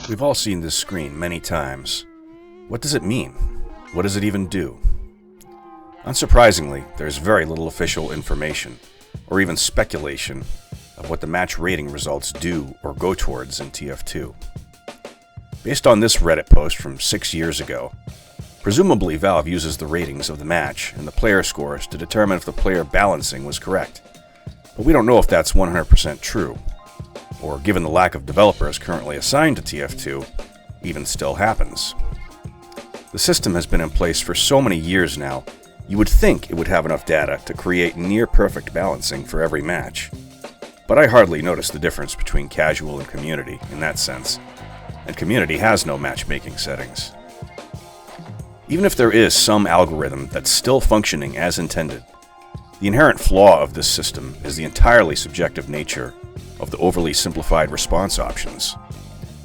We've all seen this screen many times. What does it mean? What does it even do? Unsurprisingly, there's very little official information, or even speculation, of what the match rating results do or go towards in TF2. Based on this Reddit post from 6 years ago, presumably Valve uses the ratings of the match and the player scores to determine if the player balancing was correct. But we don't know if that's 100% true, or given the lack of developers currently assigned to TF2, even still happens. The system has been in place for so many years now, you would think it would have enough data to create near-perfect balancing for every match. But I hardly notice the difference between casual and community in that sense, and community has no matchmaking settings. Even if there is some algorithm that's still functioning as intended, the inherent flaw of this system is the entirely subjective nature of the overly simplified response options.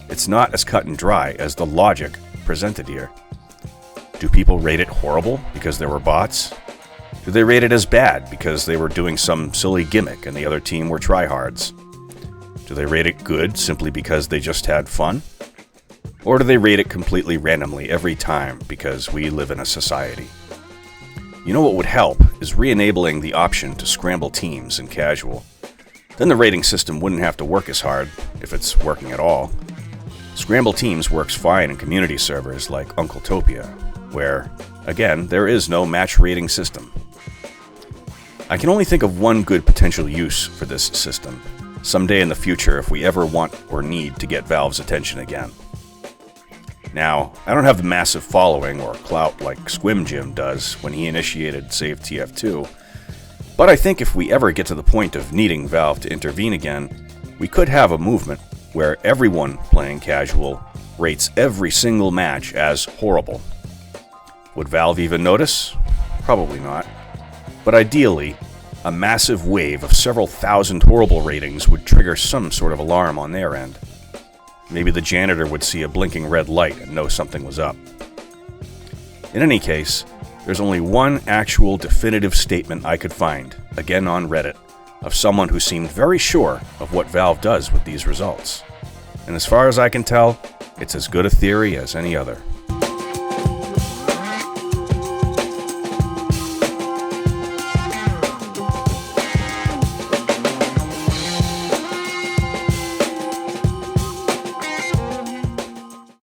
It's not as cut and dry as the logic presented here. Do people rate it horrible because there were bots? Do they rate it as bad because they were doing some silly gimmick and the other team were tryhards? Do they rate it good simply because they just had fun? Or do they rate it completely randomly every time because we live in a society? You know what would help is re-enabling the option to scramble teams in casual. Then the rating system wouldn't have to work as hard, if it's working at all. Scramble teams works fine in community servers like Uncletopia, where, again, there is no match rating system. I can only think of one good potential use for this system, someday in the future if we ever want or need to get Valve's attention again. Now, I don't have the massive following or clout like Squim Jim does when he initiated Save TF2, but I think if we ever get to the point of needing Valve to intervene again, we could have a movement where everyone playing casual rates every single match as horrible. Would Valve even notice? Probably not. But ideally, a massive wave of several thousand horrible ratings would trigger some sort of alarm on their end. Maybe the janitor would see a blinking red light and know something was up. In any case, there's only one actual definitive statement I could find, again on Reddit, of someone who seemed very sure of what Valve does with these results. And as far as I can tell, it's as good a theory as any other.